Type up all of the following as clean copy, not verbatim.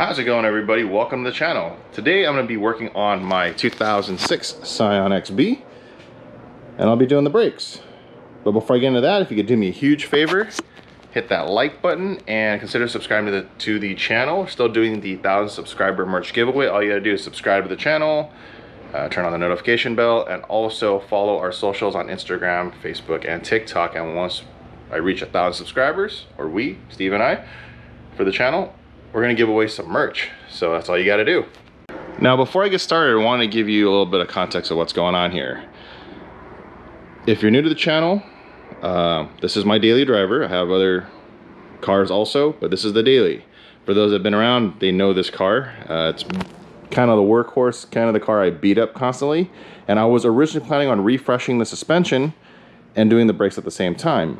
How's it going, everybody? Welcome to the channel. Today I'm going to be working on my 2006 Scion XB, and I'll be doing the brakes. But before I get into that, if you could do me a huge favor, hit that like button and consider subscribing to the channel. We're still doing the 1,000 subscriber merch giveaway. All you gotta do is subscribe to the channel, turn on the notification bell, and also follow our socials on Instagram, Facebook, and TikTok. And once I reach 1,000 subscribers, or we, Steve and I, for the channel, we're gonna give away some merch. So that's all you gotta do. Now, before I get started, I want to give you a little bit of context of what's going on here. If you're new to the channel, this is my daily driver. I have other cars also, but this is the daily. For those that have been around, they know this car. It's kind of the workhorse, kind of the car I beat up constantly. And I was originally planning on refreshing the suspension and doing the brakes at the same time.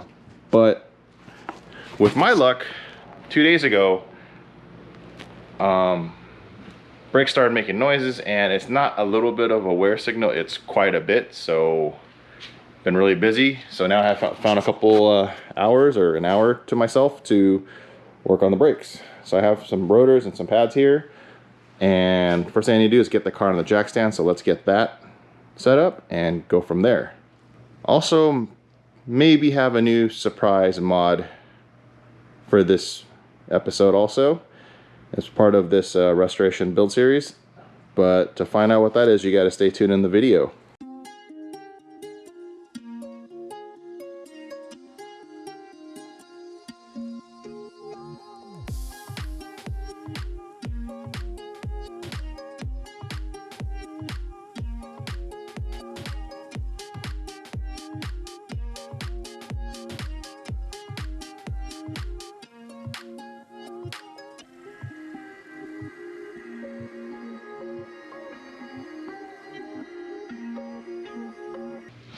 But with my luck, 2 days ago, brakes started making noises, and it's not a little bit of a wear signal, it's quite a bit. So been really busy, so now I have found a couple hours, or an hour to myself, to work on the brakes. So I have some rotors and some pads here, and first thing I need to do is get the car on the jack stand. So let's get that set up and go from there. Also, maybe have a new surprise mod for this episode also, as part of this restoration build series. But to find out what that is, you got to stay tuned in the video.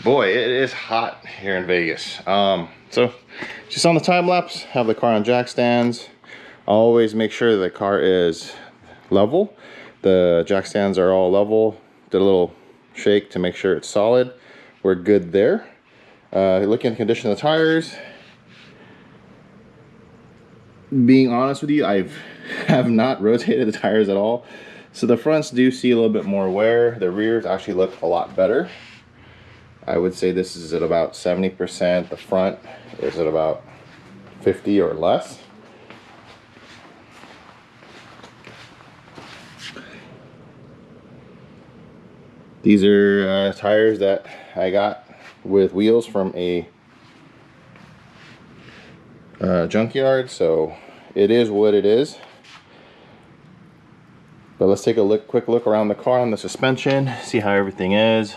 Boy, it is hot here in Vegas. So just on the time lapse, have the car on jack stands. Always make sure the car is level. The jack stands are all level. Did a little shake to make sure it's solid. We're good there. Looking at the condition of the tires. Being honest with you, have not rotated the tires at all. So the fronts do see a little bit more wear. The rears actually look a lot better. I would say this is at about 70%. The front is at about 50 or less. These are tires that I got with wheels from a junkyard, so it is what it is. But let's take a quick look around the car on the suspension, see how everything is.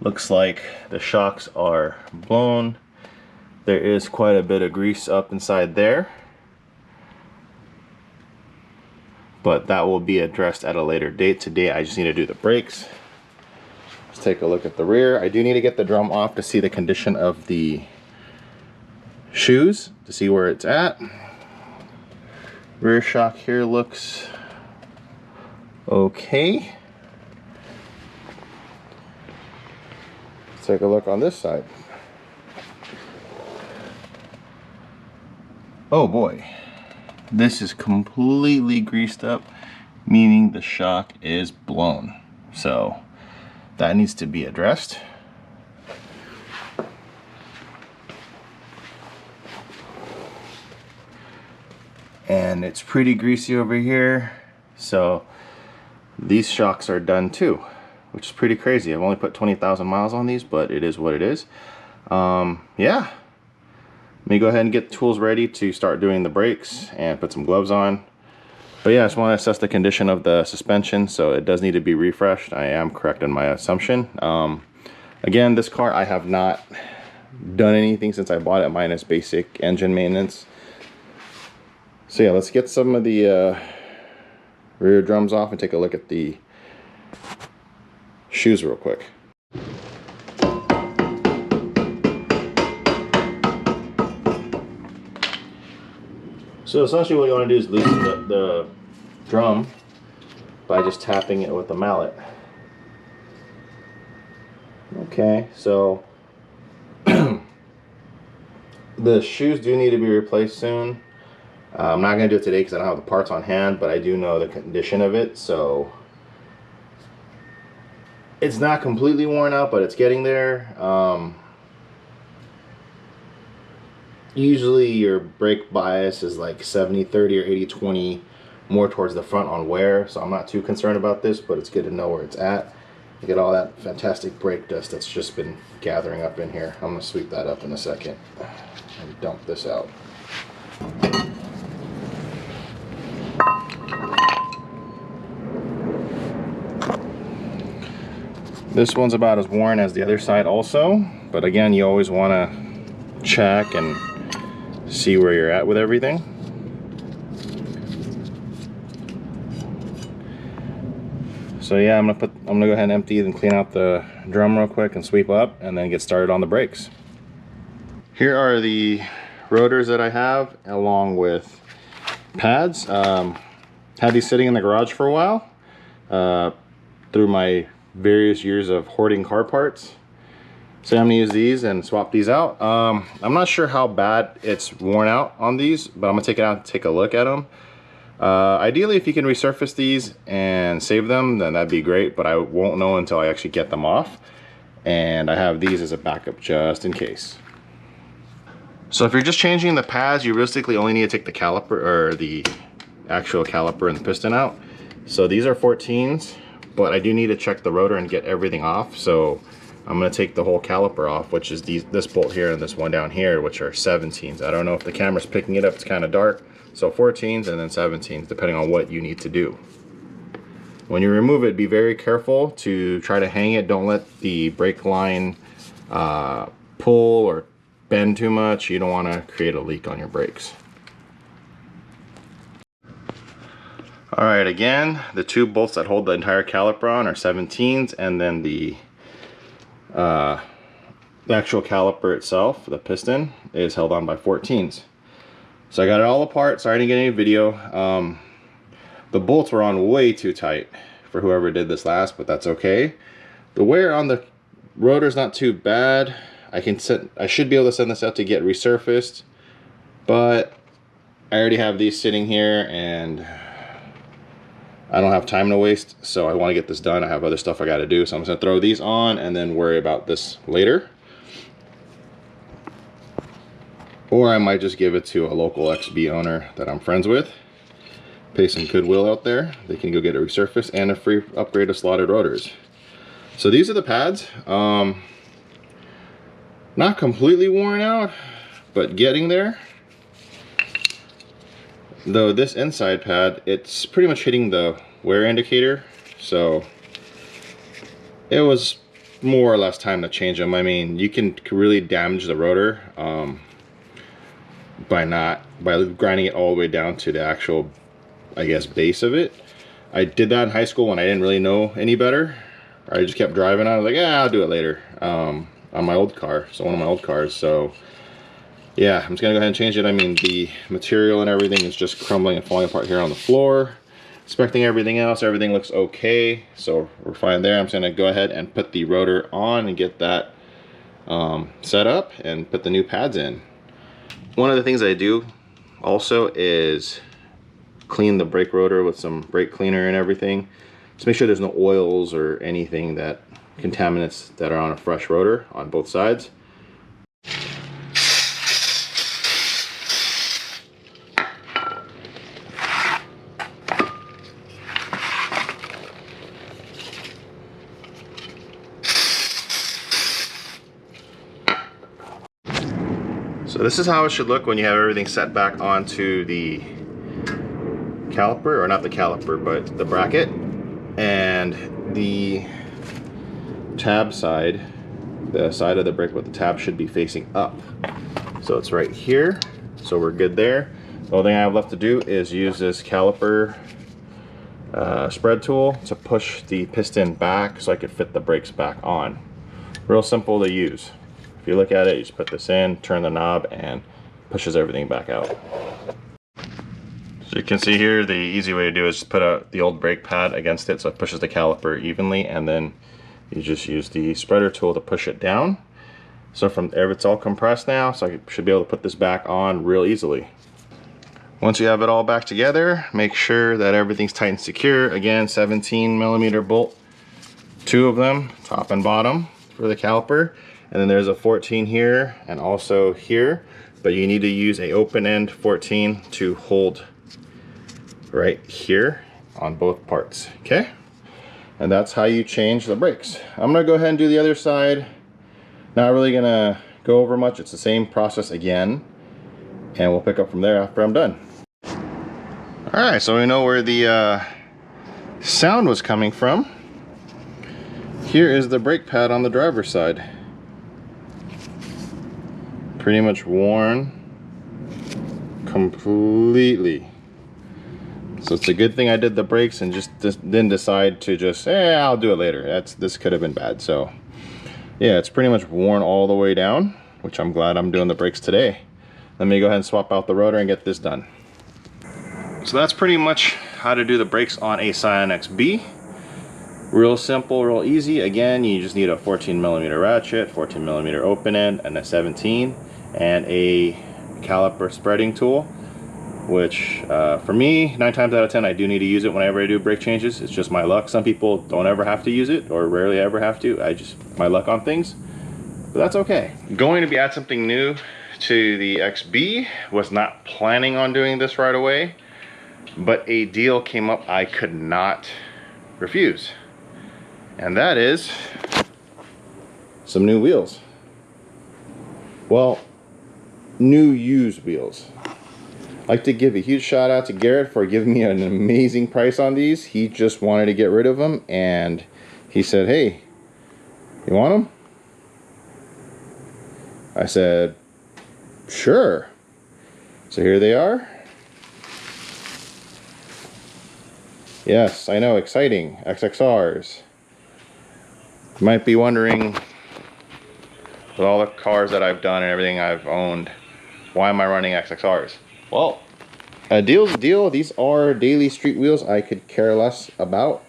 Looks like the shocks are blown. There is quite a bit of grease up inside there, but that will be addressed at a later date. Today I just need to do the brakes. Let's take a look at the rear. I do need to get the drum off to see the condition of the shoes, to see where it's at. Rear shock here looks okay. Take a look on this side. Oh boy, this is completely greased up, meaning the shock is blown. So that needs to be addressed. And it's pretty greasy over here, so these shocks are done too, which is pretty crazy. I've only put 20,000 miles on these, but it is what it is. Yeah, let me go ahead and get the tools ready to start doing the brakes and put some gloves on. But yeah, I just want to assess the condition of the suspension, so it does need to be refreshed. I am correct in my assumption. Again, this car, I have not done anything since I bought it, minus basic engine maintenance. So yeah, let's get some of the rear drums off and take a look at the shoes real quick. So essentially what you want to do is loosen the drum by just tapping it with a mallet. Okay, so the shoes do need to be replaced soon. I'm not going to do it today because I don't have the parts on hand, but I do know the condition of it, so it's not completely worn out, but it's getting there. Usually your brake bias is like 70-30 or 80-20 more towards the front on wear, so I'm not too concerned about this, but it's good to know where it's at. Look at all that fantastic brake dust that's just been gathering up in here. I'm going to sweep that up in a second and dump this out. This one's about as worn as the other side also, but again, you always want to check and see where you're at with everything. So yeah, I'm gonna go ahead and empty and clean out the drum real quick and sweep up and then get started on the brakes. Here are the rotors that I have along with pads. Had these sitting in the garage for a while through my various years of hoarding car parts. So I'm gonna use these and swap these out. I'm not sure how bad it's worn out on these, but I'm gonna take it out and take a look at them. Ideally, if you can resurface these and save them, then that'd be great, but I won't know until I actually get them off. And I have these as a backup just in case. So if you're just changing the pads, you realistically only need to take the caliper, or the actual caliper and the piston out. So these are 14s, but I do need to check the rotor and get everything off. So I'm gonna take the whole caliper off, which is this bolt here and this one down here, which are 17s. I don't know if the camera's picking it up, it's kind of dark. So 14s and then 17s, depending on what you need to do. When you remove it, be very careful to try to hang it. Don't let the brake line pull or bend too much. You don't want to create a leak on your brakes. Alright, again, the two bolts that hold the entire caliper on are 17s, and then the actual caliper itself, the piston, is held on by 14s. So I got it all apart. Sorry I didn't get any video. The bolts were on way too tight for whoever did this last, but that's okay. The wear on the rotor's not too bad. I should be able to send this out to get resurfaced, but I already have these sitting here and I don't have time to waste, so I want to get this done. I have other stuff I got to do, so I'm just gonna throw these on and then worry about this later. Or I might just give it to a local XB owner that I'm friends with. Pay some goodwill out there. They can go get it resurfaced and a free upgrade of slotted rotors. So these are the pads. Not completely worn out, but getting there. Though this inside pad, it's pretty much hitting the wear indicator. So it was more or less time to change them. I mean, you can really damage the rotor by grinding it all the way down to the actual, I guess, base of it. I did that in high school when I didn't really know any better. I just kept driving. I was like, yeah, I'll do it later, on my old car. So one of my old cars. So yeah, I'm just gonna go ahead and change it. I mean, the material and everything is just crumbling and falling apart here on the floor. Inspecting everything else, everything looks okay, so we're fine there. I'm just gonna go ahead and put the rotor on and get that set up and put the new pads in. One of the things I do also is clean the brake rotor with some brake cleaner and everything. Just make sure there's no oils or anything that contaminants that are on a fresh rotor on both sides. So this is how it should look when you have everything set back onto the caliper, or not the caliper, but the bracket. And the tab side, the side of the brake with the tab, should be facing up. So it's right here, so we're good there. The only thing I have left to do is use this caliper spread tool to push the piston back so I could fit the brakes back on. Real simple to use. If you look at it, you just put this in, turn the knob, and pushes everything back out. So you can see here, the easy way to do is just put the old brake pad against it so it pushes the caliper evenly, and then you just use the spreader tool to push it down. So from there, it's all compressed now, so I should be able to put this back on real easily. Once you have it all back together, make sure that everything's tight and secure. Again, 17mm bolt, 2 of them, top and bottom for the caliper. And then there's a 14 here and also here, but you need to use a open end 14 to hold right here on both parts, okay? And that's how you change the brakes. I'm gonna go ahead and do the other side. Not really gonna go over much. It's the same process again, and we'll pick up from there after I'm done. All right, so we know where the sound was coming from. Here is the brake pad on the driver's side. Pretty much worn completely. So it's a good thing I did the brakes and just didn't decide to just, I'll do it later. This could have been bad. So yeah, it's pretty much worn all the way down, which I'm glad I'm doing the brakes today. Let me go ahead and swap out the rotor and get this done. So that's pretty much how to do the brakes on a Scion XB. Real simple, real easy. Again, you just need a 14mm ratchet, 14mm open end, and a 17, and a caliper spreading tool, which for me, 9 times out of 10, I do need to use it whenever I do brake changes. It's just my luck. Some people don't ever have to use it, or rarely ever have to. My luck on things, but that's okay. Going to be add something new to the XB. Was not planning on doing this right away, but a deal came up I could not refuse. And that is some new wheels. Well, new used wheels. I'd like to give a huge shout out to Garrett for giving me an amazing price on these. He just wanted to get rid of them, and he said, hey, you want them? I said, sure. So here they are. Yes, I know, exciting, XXRs. You might be wondering, with all the cars that I've done and everything I've owned, why am I running XXRs? Well, a deal's a deal. These are daily street wheels I could care less about.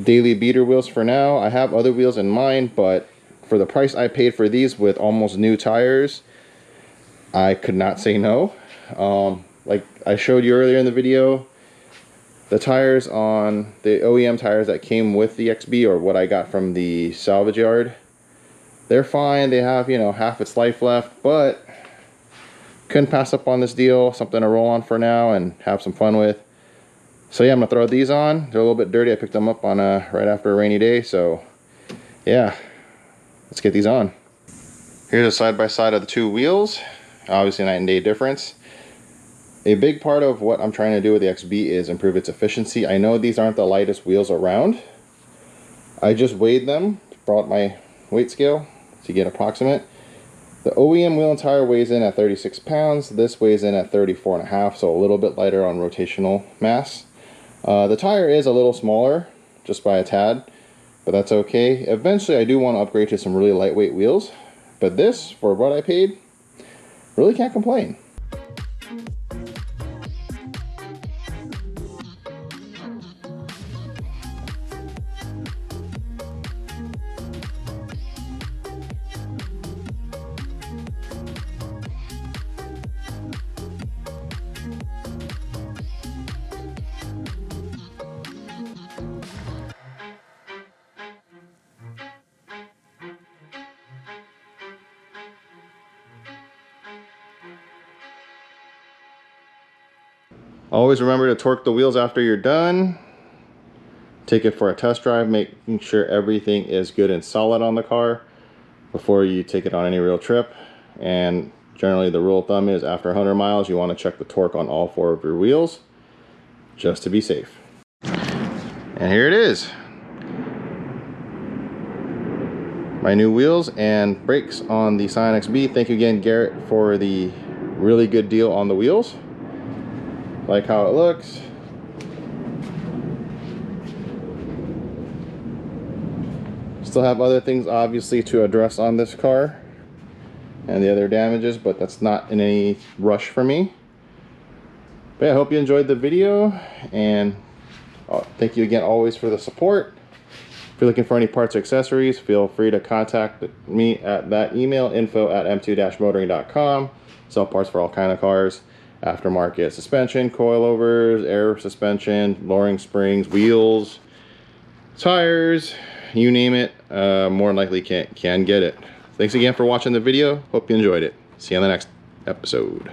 Daily beater wheels for now. I have other wheels in mind, but for the price I paid for these with almost new tires, I could not say no. Like I showed you earlier in the video, the tires on the OEM tires that came with the XB, or what I got from the salvage yard, they're fine. They have, you know, half its life left, but couldn't pass up on this deal. Something to roll on for now and have some fun with. So yeah, I'm gonna throw these on. They're a little bit dirty. I picked them up on right after a rainy day. So yeah, let's get these on. Here's a side by side of the 2 wheels. Obviously night and day difference. A big part of what I'm trying to do with the XB is improve its efficiency. I know these aren't the lightest wheels around. I just weighed them, brought my weight scale to get approximate. The OEM wheel and tire weighs in at 36 pounds. This weighs in at 34.5, so a little bit lighter on rotational mass. The tire is a little smaller, just by a tad, but that's okay. Eventually I do want to upgrade to some really lightweight wheels, but this, for what I paid, really can't complain. Always remember to torque the wheels after you're done. Take it for a test drive, making sure everything is good and solid on the car before you take it on any real trip. And generally the rule of thumb is after 100 miles, you want to check the torque on all 4 of your wheels just to be safe. And here it is. My new wheels and brakes on the Scion XB. Thank you again, Garrett, for the really good deal on the wheels. Like how it looks. Still have other things obviously to address on this car and the other damages, but that's not in any rush for me. But yeah, I hope you enjoyed the video, and thank you again always for the support. If you're looking for any parts or accessories, feel free to contact me at that email, info@m2-motoring.com. Sell parts for all kind of cars, aftermarket suspension, coilovers, air suspension, lowering springs, wheels, tires, you name it. More than likely can get it. Thanks again for watching the video. Hope you enjoyed it. See you on the next episode.